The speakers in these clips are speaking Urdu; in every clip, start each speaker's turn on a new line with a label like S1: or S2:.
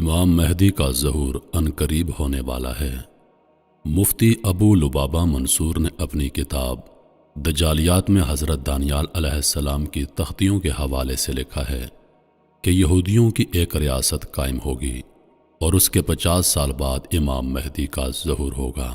S1: امام مہدی کا ظہور عنقریب ہونے والا ہے۔ مفتی ابو لبابہ منصور نے اپنی کتاب دجالیات میں حضرت دانیال علیہ السلام کی تختیوں کے حوالے سے لکھا ہے کہ یہودیوں کی ایک ریاست قائم ہوگی اور اس کے 50 سال بعد امام مہدی کا ظہور ہوگا۔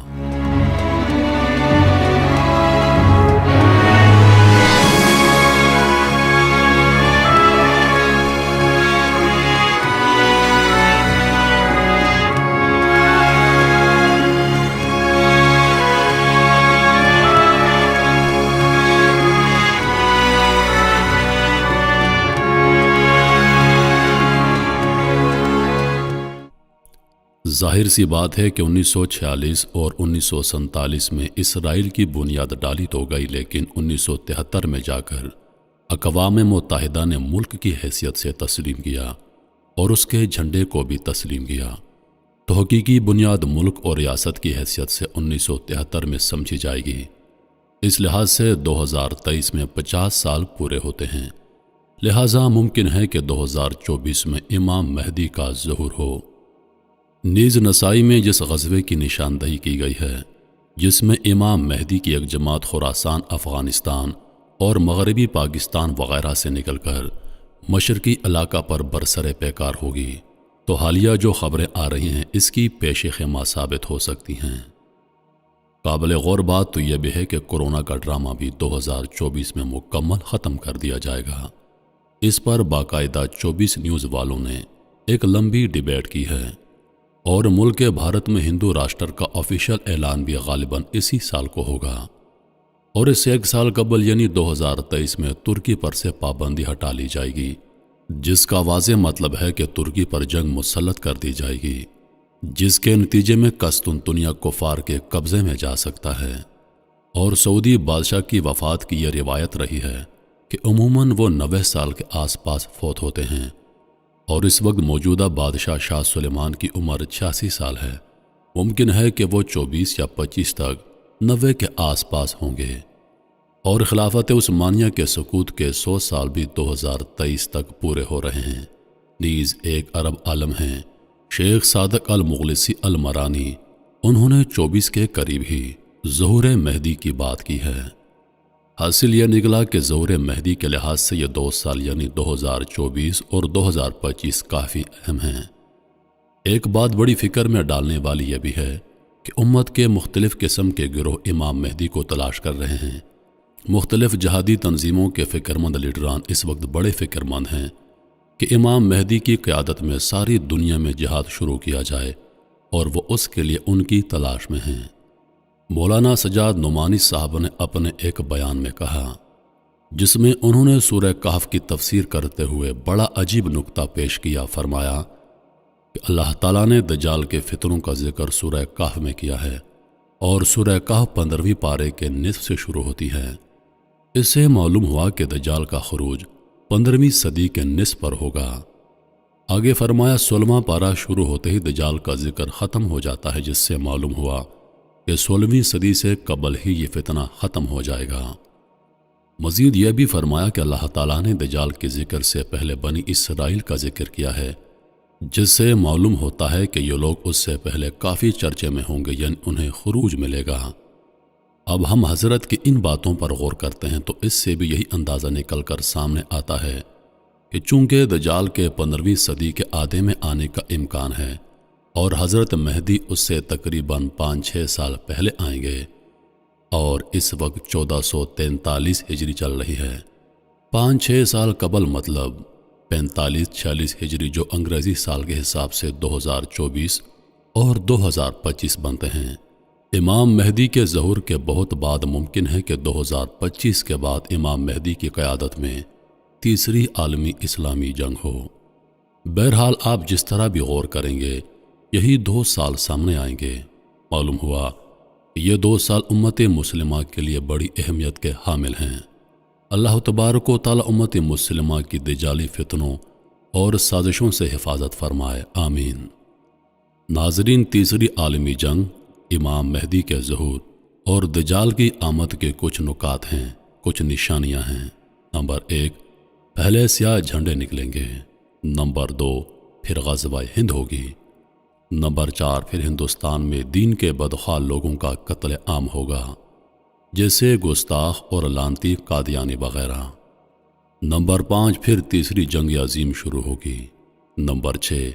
S1: ظاہر سی بات ہے کہ 1946 اور 1947 میں اسرائیل کی بنیاد ڈالی تو گئی، لیکن 1973 میں جا کر اقوام متحدہ نے ملک کی حیثیت سے تسلیم کیا اور اس کے جھنڈے کو بھی تسلیم کیا، تو حقیقی بنیاد ملک اور ریاست کی حیثیت سے 1973 میں سمجھی جائے گی۔ اس لحاظ سے 2023 میں 50 سال پورے ہوتے ہیں، لہٰذا ممکن ہے کہ 2024 میں امام مہدی کا ظہور ہو۔ نیز نسائی میں جس غزوے کی نشاندہی کی گئی ہے، جس میں امام مہدی کی ایک جماعت خراسان، افغانستان اور مغربی پاکستان وغیرہ سے نکل کر مشرقی علاقہ پر برسر پیکار ہوگی، تو حالیہ جو خبریں آ رہی ہیں اس کی پیش خیمہ ثابت ہو سکتی ہیں۔ قابل غور بات تو یہ بھی ہے کہ کورونا کا ڈرامہ بھی 2024 میں مکمل ختم کر دیا جائے گا۔ اس پر باقاعدہ 24 نیوز والوں نے ایک لمبی ڈیبیٹ کی ہے، اور ملک بھارت میں ہندو راشٹر کا آفیشیل اعلان بھی غالباً اسی سال کو ہوگا، اور اس سے ایک سال قبل یعنی 2023 میں ترکی پر سے پابندی ہٹا لی جائے گی، جس کا واضح مطلب ہے کہ ترکی پر جنگ مسلط کر دی جائے گی، جس کے نتیجے میں قسطنطنیہ کفار کے قبضے میں جا سکتا ہے۔ اور سعودی بادشاہ کی وفات کی یہ روایت رہی ہے کہ عموماً وہ 90 سال کے آس پاس فوت ہوتے ہیں، اور اس وقت موجودہ بادشاہ شاہ سلیمان کی عمر 86 سال ہے۔ ممکن ہے کہ وہ 24 یا 25 تک 90 کے آس پاس ہوں گے، اور خلافت عثمانیہ کے سقوط کے 100 سال بھی 2023 تک پورے ہو رہے ہیں۔ نیز ایک عرب عالم ہیں شیخ صادق المغلسی المرانی، انہوں نے 24 کے قریب ہی ظہور مہدی کی بات کی ہے۔ حاصل یہ نکلا کہ ظہور مہدی کے لحاظ سے یہ 2 سال یعنی 2024 اور 2025 کافی اہم ہیں۔ ایک بات بڑی فکر میں ڈالنے والی یہ بھی ہے کہ امت کے مختلف قسم کے گروہ امام مہدی کو تلاش کر رہے ہیں۔ مختلف جہادی تنظیموں کے فکرمند لیڈران اس وقت بڑے فکر مند ہیں کہ امام مہدی کی قیادت میں ساری دنیا میں جہاد شروع کیا جائے، اور وہ اس کے لیے ان کی تلاش میں ہیں۔ مولانا سجاد نعمانی صاحب نے اپنے ایک بیان میں کہا، جس میں انہوں نے سورہ کہف کی تفسیر کرتے ہوئے بڑا عجیب نکتہ پیش کیا۔ فرمایا کہ اللہ تعالیٰ نے دجال کے فتنوں کا ذکر سورہ کہف میں کیا ہے، اور سورہ کہف 15ویں پارے کے نصف سے شروع ہوتی ہے۔ اس سے معلوم ہوا کہ دجال کا خروج 15ویں صدی کے نصف پر ہوگا۔ آگے فرمایا 16واں پارہ شروع ہوتے ہی دجال کا ذکر ختم ہو جاتا ہے، جس سے معلوم ہوا کہ 16ویں صدی سے قبل ہی یہ فتنہ ختم ہو جائے گا۔ مزید یہ بھی فرمایا کہ اللہ تعالیٰ نے دجال کے ذکر سے پہلے بنی اسرائیل کا ذکر کیا ہے، جس سے معلوم ہوتا ہے کہ یہ لوگ اس سے پہلے کافی چرچے میں ہوں گے، یعنی انہیں خروج ملے گا۔ اب ہم حضرت کی ان باتوں پر غور کرتے ہیں تو اس سے بھی یہی اندازہ نکل کر سامنے آتا ہے کہ چونکہ دجال کے 15ویں صدی کے آدھے میں آنے کا امکان ہے، اور حضرت مہدی اس سے تقریباً 5-6 سال پہلے آئیں گے، اور اس وقت 1443 ہجری چل رہی ہے۔ 5-6 سال قبل مطلب 45-46 ہجری، جو انگریزی سال کے حساب سے 2024 اور 2025 بنتے ہیں۔ امام مہدی کے ظہور کے بہت بعد ممکن ہے کہ 2025 کے بعد امام مہدی کی قیادت میں تیسری عالمی اسلامی جنگ ہو۔ بہرحال آپ جس طرح بھی غور کریں گے، یہی 2 سال سامنے آئیں گے۔ معلوم ہوا کہ یہ 2 سال امت مسلمہ کے لیے بڑی اہمیت کے حامل ہیں۔ اللہ تبارک و تعالی امت مسلمہ کی دجالی فتنوں اور سازشوں سے حفاظت فرمائے، آمین۔ ناظرین، تیسری عالمی جنگ، امام مہدی کے ظہور اور دجال کی آمد کے کچھ نکات ہیں، کچھ نشانیاں ہیں۔ نمبر 1، پہلے سیاہ جھنڈے نکلیں گے۔ نمبر 2، پھر غزوہ ہند ہوگی۔ نمبر 4 پھر ہندوستان میں دین کے بدخواہ لوگوں کا قتل عام ہوگا، جیسے گستاخ اور لانتی قادیانی وغیرہ۔ نمبر 5 پھر تیسری جنگ عظیم شروع ہوگی۔ نمبر 6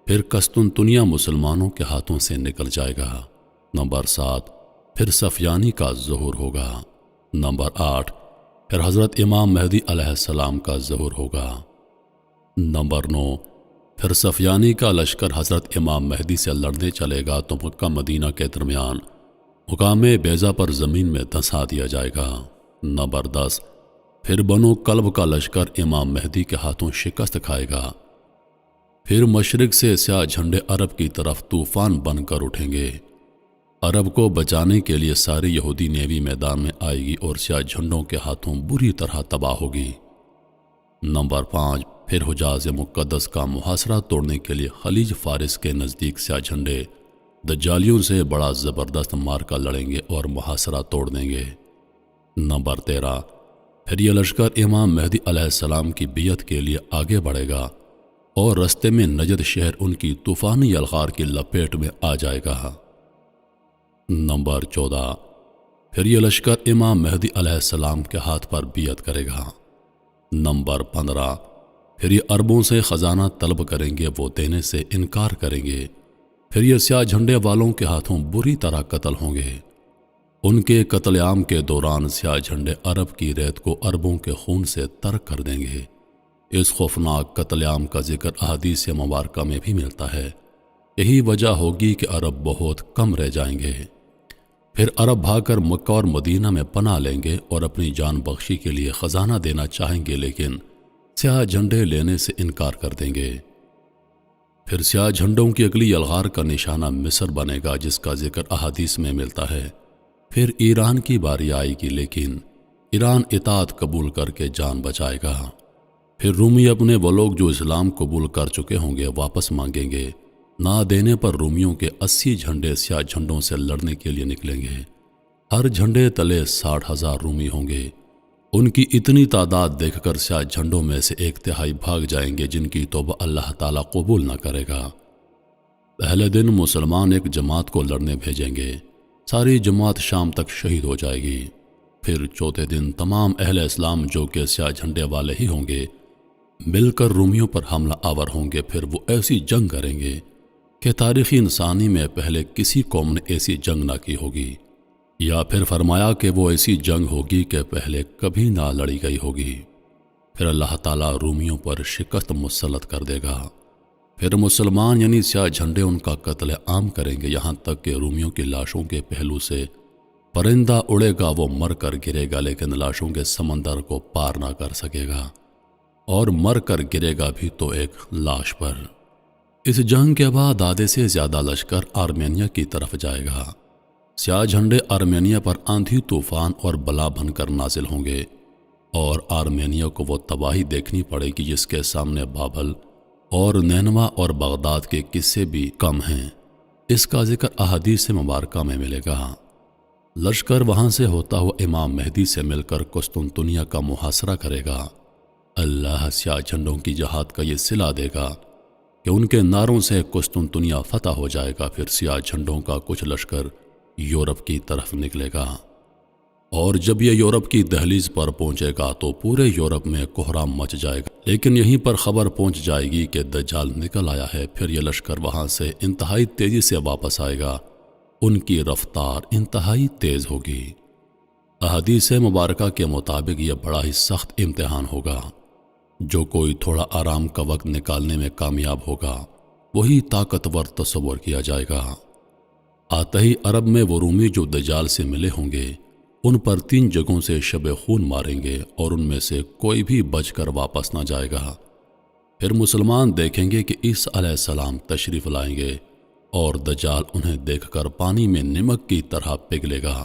S1: پھر قسطنطنیہ مسلمانوں کے ہاتھوں سے نکل جائے گا۔ نمبر 7 پھر سفیانی کا ظہور ہوگا۔ نمبر 8 پھر حضرت امام مہدی علیہ السلام کا ظہور ہوگا۔ نمبر 9 پھر سفیانی کا لشکر حضرت امام مہدی سے لڑنے چلے گا تو مکہ مدینہ کے درمیان مقام بیضا پر زمین میں دھنسا دیا جائے گا۔ نمبر 10 پھر بنو کلب کا لشکر امام مہدی کے ہاتھوں شکست کھائے گا۔ پھر مشرق سے سیاہ جھنڈے عرب کی طرف طوفان بن کر اٹھیں گے۔ عرب کو بچانے کے لیے ساری یہودی نیوی میدان میں آئے گی اور سیاہ جھنڈوں کے ہاتھوں بری طرح تباہ ہوگی۔ نمبر 5 پھر حجاز مقدس کا محاصرہ توڑنے کے لیے خلیج فارس کے نزدیک سیاہ جھنڈے دجالیوں سے بڑا زبردست مارکا لڑیں گے اور محاصرہ توڑ دیں گے۔ نمبر 13 پھر یہ لشکر امام مہدی علیہ السلام کی بیعت کے لیے آگے بڑھے گا اور رستے میں نجد شہر ان کی طوفانی یلغار کی لپیٹ میں آ جائے گا۔ نمبر 14 پھر یہ لشکر امام مہدی علیہ السلام کے ہاتھ پر بیعت کرے گا۔ نمبر 15 پھر یہ عربوں سے خزانہ طلب کریں گے، وہ دینے سے انکار کریں گے۔ پھر یہ سیاہ جھنڈے والوں کے ہاتھوں بری طرح قتل ہوں گے۔ ان کے قتل عام کے دوران سیاہ جھنڈے عرب کی ریت کو عربوں کے خون سے ترک کر دیں گے۔ اس خوفناک قتل عام کا ذکر احادیث مبارکہ میں بھی ملتا ہے۔ یہی وجہ ہوگی کہ عرب بہت کم رہ جائیں گے۔ پھر عرب بھاگ کر مکہ اور مدینہ میں پناہ لیں گے اور اپنی جان بخشی کے لیے خزانہ دینا چاہیں گے، لیکن سیاہ جھنڈے لینے سے انکار کر دیں گے۔ پھر سیاہ جھنڈوں کی اگلی یلغار کا نشانہ مصر بنے گا، جس کا ذکر احادیث میں ملتا ہے۔ پھر ایران کی باری آئے گی، لیکن ایران اطاعت قبول کر کے جان بچائے گا۔ پھر رومی اپنے وہ لوگ جو اسلام قبول کر چکے ہوں گے واپس مانگیں گے۔ نہ دینے پر رومیوں کے 80 جھنڈے سیاہ جھنڈوں سے لڑنے کے لیے نکلیں گے۔ ہر جھنڈے تلے 60,000 رومی ہوں گے۔ ان کی اتنی تعداد دیکھ کر سیاہ جھنڈوں میں سے 1/3 بھاگ جائیں گے، جن کی توبہ اللہ تعالیٰ قبول نہ کرے گا۔ پہلے دن مسلمان ایک جماعت کو لڑنے بھیجیں گے، ساری جماعت شام تک شہید ہو جائے گی۔ پھر چوتھے دن تمام اہل اسلام جو کہ سیاہ جھنڈے والے ہی ہوں گے مل کر رومیوں پر حملہ آور ہوں گے۔ پھر وہ ایسی جنگ کریں گے کہ تاریخی انسانی میں پہلے کسی قوم نے ایسی جنگ نہ کی ہوگی، یا پھر فرمایا کہ وہ ایسی جنگ ہوگی کہ پہلے کبھی نہ لڑی گئی ہوگی۔ پھر اللہ تعالیٰ رومیوں پر شکست مسلط کر دے گا۔ پھر مسلمان یعنی سیاہ جھنڈے ان کا قتل عام کریں گے، یہاں تک کہ رومیوں کی لاشوں کے پہلو سے پرندہ اڑے گا، وہ مر کر گرے گا لیکن لاشوں کے سمندر کو پار نہ کر سکے گا، اور مر کر گرے گا بھی تو ایک لاش پر۔ اس جنگ کے بعد آدھے سے زیادہ لشکر آرمینیا کی طرف جائے گا۔ سیاہ جھنڈے آرمینیا پر آندھی طوفان اور بلا بن کر نازل ہوں گے، اور آرمینیا کو وہ تباہی دیکھنی پڑے گی جس کے سامنے بابل اور نینوا اور بغداد کے قصے بھی کم ہیں۔ اس کا ذکر احادیث مبارکہ میں ملے گا۔ لشکر وہاں سے ہوتا ہوا امام مہدی سے مل کر قسطنطنیہ کا محاصرہ کرے گا۔ اللہ سیاہ جھنڈوں کی جہاد کا یہ صلہ دے گا کہ ان کے نعروں سے قسطنطنیہ فتح ہو جائے گا۔ پھر سیاہ جھنڈوں کا کچھ لشکر یورپ کی طرف نکلے گا، اور جب یہ یورپ کی دہلیز پر پہنچے گا تو پورے یورپ میں کوہرام مچ جائے گا، لیکن یہیں پر خبر پہنچ جائے گی کہ دجال نکل آیا ہے۔ پھر یہ لشکر وہاں سے انتہائی تیزی سے واپس آئے گا، ان کی رفتار انتہائی تیز ہوگی۔ احادیث مبارکہ کے مطابق یہ بڑا ہی سخت امتحان ہوگا۔ جو کوئی تھوڑا آرام کا وقت نکالنے میں کامیاب ہوگا وہی طاقتور تصور کیا جائے گا۔ آتے ہی عرب میں وہ رومی جو دجال سے ملے ہوں گے ان پر 3 جگہوں سے شب خون ماریں گے، اور ان میں سے کوئی بھی بچ کر واپس نہ جائے گا۔ پھر مسلمان دیکھیں گے کہ عیسیٰ علیہ السلام تشریف لائیں گے، اور دجال انہیں دیکھ کر پانی میں نمک کی طرح پگھلے گا۔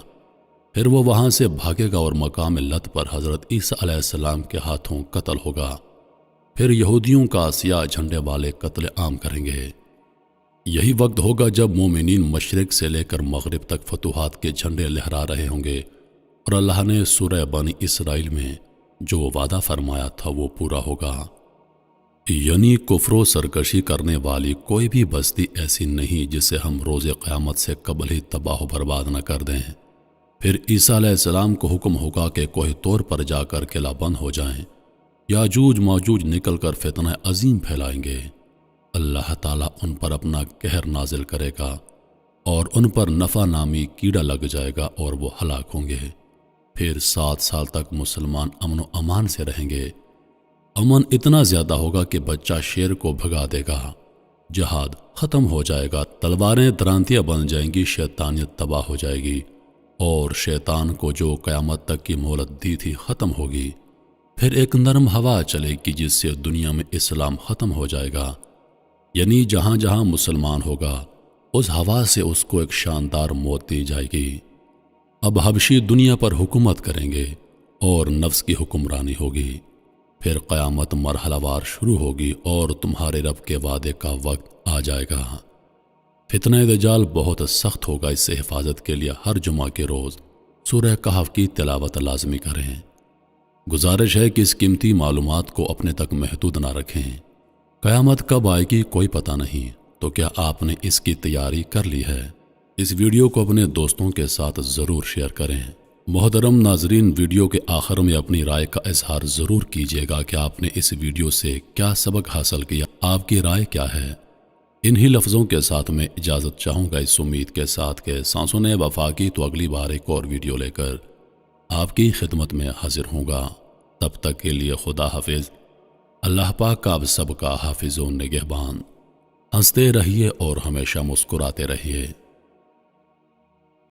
S1: پھر وہ وہاں سے بھاگے گا اور مقام لت پر حضرت عیسیٰ علیہ السلام کے ہاتھوں قتل ہوگا۔ پھر یہودیوں کا سیاہ جھنڈے والے قتل عام کریں گے۔ یہی وقت ہوگا جب مومنین مشرق سے لے کر مغرب تک فتوحات کے جھنڈے لہرا رہے ہوں گے، اور اللہ نے سورہ بنی اسرائیل میں جو وعدہ فرمایا تھا وہ پورا ہوگا۔ یعنی کفر و سرکشی کرنے والی کوئی بھی بستی ایسی نہیں جسے ہم روز قیامت سے قبل ہی تباہ و برباد نہ کر دیں۔ پھر عیسیٰ علیہ السلام کو حکم ہوگا کہ کوہ طور پر جا کر قلعہ بند ہو جائیں۔ یاجوج ماجوج نکل کر فتنہ عظیم پھیلائیں گے۔ اللہ تعالیٰ ان پر اپنا قہر نازل کرے گا اور ان پر نفع نامی کیڑا لگ جائے گا اور وہ ہلاک ہوں گے۔ پھر 7 سال تک مسلمان امن و امان سے رہیں گے۔ امن اتنا زیادہ ہوگا کہ بچہ شیر کو بھگا دے گا۔ جہاد ختم ہو جائے گا، تلواریں درانتیاں بن جائیں گی، شیطانیت تباہ ہو جائے گی اور شیطان کو جو قیامت تک کی مہلت دی تھی ختم ہوگی۔ پھر ایک نرم ہوا چلے گی جس سے دنیا میں اسلام ختم ہو جائے گا، یعنی جہاں جہاں مسلمان ہوگا اس ہوا سے اس کو ایک شاندار موت دی جائے گی۔ اب حبشی دنیا پر حکومت کریں گے اور نفس کی حکمرانی ہوگی۔ پھر قیامت مرحلہ وار شروع ہوگی اور تمہارے رب کے وعدے کا وقت آ جائے گا۔ فتنہ دجال بہت سخت ہوگا، اس سے حفاظت کے لیے ہر جمعہ کے روز سورہ کہف کی تلاوت لازمی کریں۔ گزارش ہے کہ اس قیمتی معلومات کو اپنے تک محدود نہ رکھیں۔ قیامت کب آئے گی کوئی پتہ نہیں، تو کیا آپ نے اس کی تیاری کر لی ہے؟ اس ویڈیو کو اپنے دوستوں کے ساتھ ضرور شیئر کریں۔ محترم ناظرین، ویڈیو کے آخر میں اپنی رائے کا اظہار ضرور کیجیے گا کہ آپ نے اس ویڈیو سے کیا سبق حاصل کیا، آپ کی رائے کیا ہے۔ انہی لفظوں کے ساتھ میں اجازت چاہوں گا، اس امید کے ساتھ کہ سانسوں نے وفا کی تو اگلی بار ایک اور ویڈیو لے کر آپ کی خدمت میں حاضر ہوں گا۔ تب تک کے لیے خدا حافظ۔ اللہ پاک آپ سب کا حافظ و نگہبان۔ ہنستے رہیے اور ہمیشہ مسکراتے رہیے۔